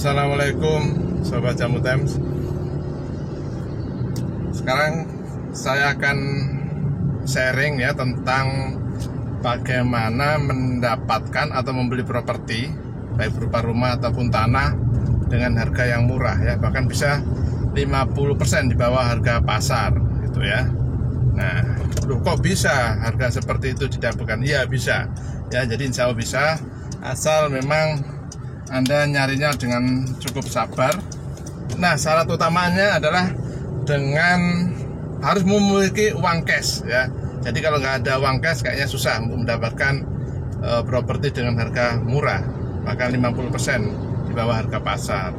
Assalamualaikum Sobat Jamu Times. Sekarang saya akan sharing ya tentang bagaimana mendapatkan atau membeli properti baik berupa rumah ataupun tanah dengan harga yang murah ya, bahkan bisa 50% di bawah harga pasar gitu ya. Nah, kok bisa harga seperti itu didapatkan? Iya bisa ya, jadi insya Allah bisa, asal memang Anda nyarinya dengan cukup sabar. Nah, syarat utamanya adalah dengan harus memiliki uang cash ya. Jadi kalau nggak ada uang cash kayaknya susah untuk mendapatkan properti dengan harga murah, maka 50% di bawah harga pasar.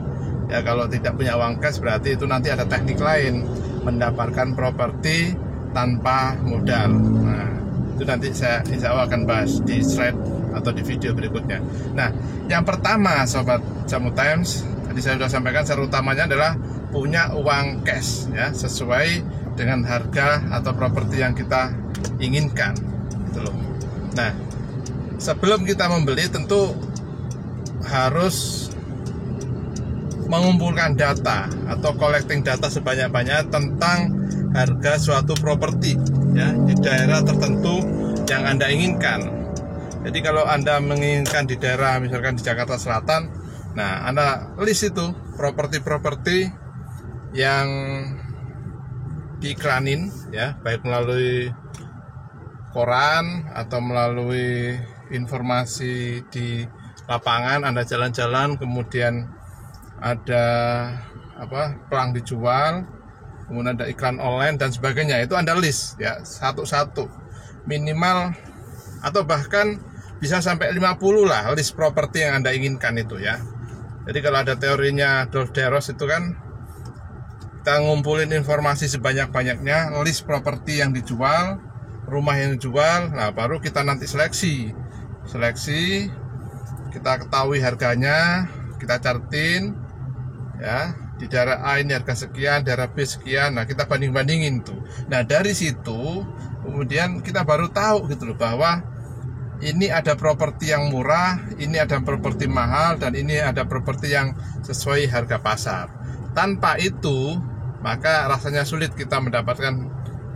Ya, kalau tidak punya uang cash berarti itu nanti ada teknik lain mendapatkan properti tanpa modal. Nah, itu nanti saya insya Allah akan bahas di slide atau di video berikutnya. Nah, yang pertama Sobat Jamu Times, tadi saya sudah sampaikan syarat utamanya adalah punya uang cash ya, sesuai dengan harga atau properti yang kita inginkan gitu loh. Nah, sebelum kita membeli tentu harus mengumpulkan data atau collecting data sebanyak-banyak tentang harga suatu properti ya di daerah tertentu yang Anda inginkan. Jadi kalau Anda menginginkan di daerah misalkan di Jakarta Selatan, nah Anda list itu properti-properti yang diiklanin ya, baik melalui koran atau melalui informasi di lapangan. Anda jalan-jalan kemudian ada pelang dijual, kemudian ada iklan online dan sebagainya, itu Anda list ya satu-satu, minimal atau bahkan bisa sampai 50 lah list properti yang Anda inginkan itu ya. Jadi kalau ada teorinya Dolf de Ros itu kan, kita ngumpulin informasi sebanyak-banyaknya, list properti yang dijual, rumah yang dijual, nah baru kita nanti seleksi, kita ketahui harganya, kita chartin ya, di daerah A ini harga sekian, daerah B sekian, nah kita banding-bandingin tuh. Nah dari situ kemudian kita baru tahu gitu loh, bahwa ini ada properti yang murah, ini ada properti mahal, dan ini ada properti yang sesuai harga pasar. Tanpa itu maka rasanya sulit kita mendapatkan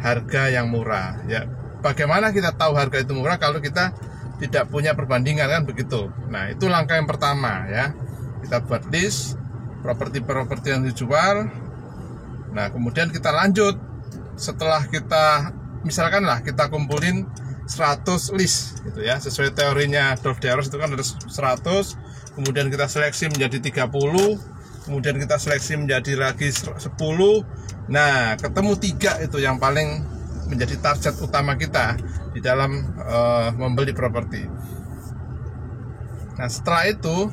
harga yang murah ya. Bagaimana kita tahu harga itu murah kalau kita tidak punya perbandingan, kan begitu. Nah, itu langkah yang pertama ya. Kita buat list properti-properti yang dijual. Nah, kemudian kita lanjut, setelah kita misalkan lah kita kumpulin 100 list gitu ya, sesuai teorinya Dolf de Ros itu kan ada 100, kemudian kita seleksi menjadi 30, kemudian kita seleksi menjadi lagi 10. Nah, ketemu 3 itu yang paling menjadi target utama kita di dalam membeli properti. Nah, setelah itu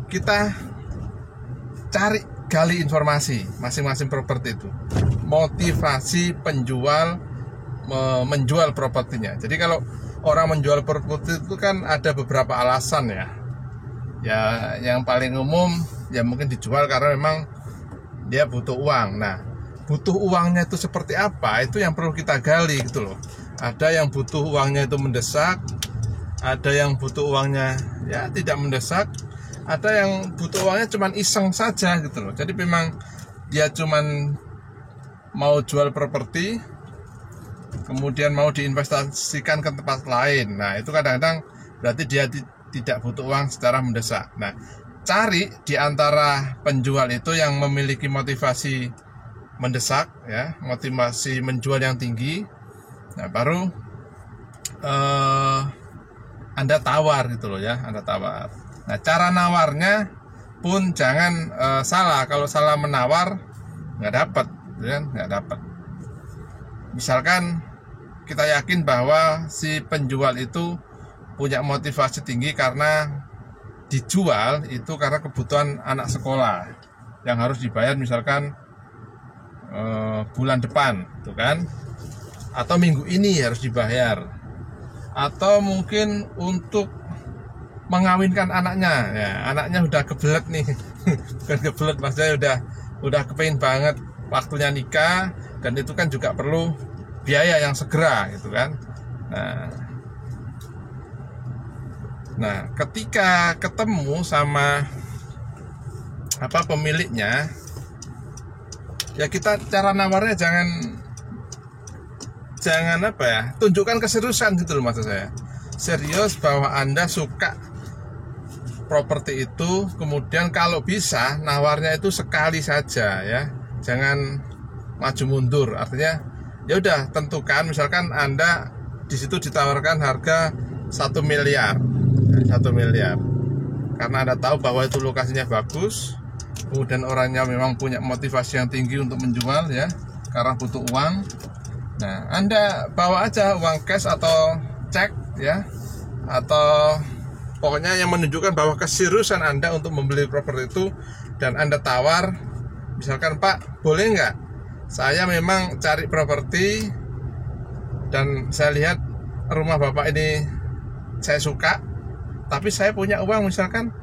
kita gali informasi masing-masing properti itu, motivasi penjual menjual propertinya. Jadi kalau orang menjual properti itu kan ada beberapa alasan ya. Ya, yang paling umum ya mungkin dijual karena memang dia butuh uang. Nah, butuh uangnya itu seperti apa? Itu yang perlu kita gali gitu loh. Ada yang butuh uangnya itu mendesak, ada yang butuh uangnya ya tidak mendesak, ada yang butuh uangnya cuman iseng saja gitu loh. Jadi memang dia cuman mau jual properti, kemudian mau diinvestasikan ke tempat lain. Nah, itu kadang-kadang berarti dia tidak butuh uang secara mendesak. Nah, cari di antara penjual itu yang memiliki motivasi mendesak ya, motivasi menjual yang tinggi. Nah, baru Anda tawar gitu loh ya, Anda tawar. Nah, cara nawarnya pun jangan salah. Kalau salah menawar nggak dapat, kan? Nggak dapat. Misalkan kita yakin bahwa si penjual itu punya motivasi tinggi karena dijual itu karena kebutuhan anak sekolah yang harus dibayar misalkan bulan depan, tuh kan? Atau minggu ini harus dibayar. Atau mungkin untuk mengawinkan anaknya, ya anaknya udah kebelet nih, bukan kebelet, maksudnya udah kepengin banget waktunya nikah, dan itu kan juga perlu biaya yang segera gitu kan. Nah, ketika ketemu sama pemiliknya, ya kita cara nawarnya jangan tunjukkan keseriusan gitu loh, maksud saya. Serius bahwa Anda suka properti itu, kemudian kalau bisa nawarnya itu sekali saja ya. Jangan maju mundur. Artinya ya udah tentukan, misalkan Anda di situ ditawarkan harga 1 miliar. 1 miliar. Karena Anda tahu bahwa itu lokasinya bagus, kemudian orangnya memang punya motivasi yang tinggi untuk menjual ya, karena butuh uang. Nah, Anda bawa aja uang cash atau cek ya, atau pokoknya yang menunjukkan bahwa keseriusan Anda untuk membeli properti itu, dan Anda tawar, misalkan, Pak, boleh nggak? Saya memang cari properti dan saya lihat rumah Bapak ini saya suka, tapi saya punya uang, misalkan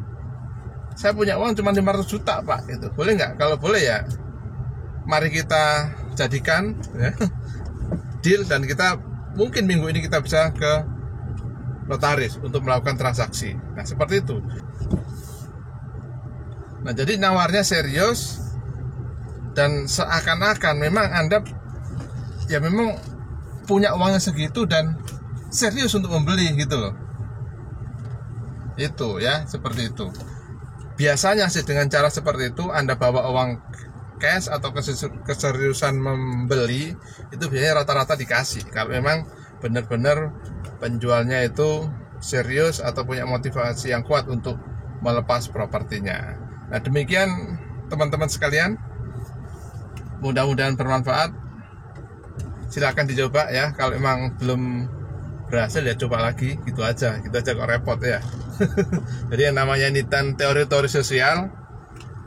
saya punya uang cuma 500 juta Pak, gitu. Boleh nggak? Kalau boleh ya mari kita jadikan ya, deal, dan kita mungkin minggu ini kita bisa ke notaris untuk melakukan transaksi. Nah, seperti itu. Nah, jadi nawarnya serius dan seakan-akan memang Anda ya memang punya uangnya segitu dan serius untuk membeli gitu loh. Itu ya, seperti itu. Biasanya sih dengan cara seperti itu, Anda bawa uang cash atau keseriusan membeli, itu biasanya rata-rata dikasih. Kalau memang benar-benar penjualnya itu serius atau punya motivasi yang kuat untuk melepas propertinya. Nah, demikian teman-teman sekalian, mudah-mudahan bermanfaat. Silakan dicoba ya. Kalau memang belum berhasil ya coba lagi, gitu aja kok repot ya. Jadi yang namanya ini teori-teori sosial,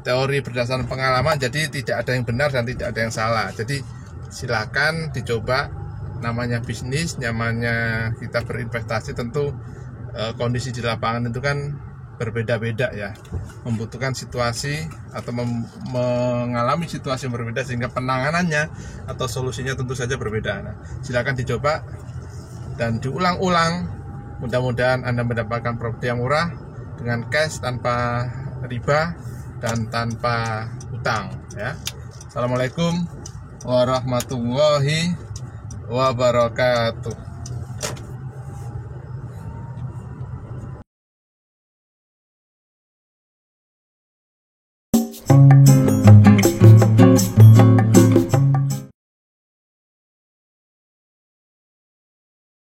teori berdasarkan pengalaman, jadi tidak ada yang benar dan tidak ada yang salah. Jadi silakan dicoba. Namanya bisnis, namanya kita berinvestasi, tentu kondisi di lapangan itu kan berbeda-beda ya, membutuhkan situasi atau mengalami situasi yang berbeda, sehingga penanganannya atau solusinya tentu saja berbeda. Nah, silakan dicoba dan diulang-ulang. Mudah-mudahan Anda mendapatkan properti yang murah dengan cash, tanpa riba dan tanpa utang ya. Assalamualaikum warahmatullahi wabarakatuh.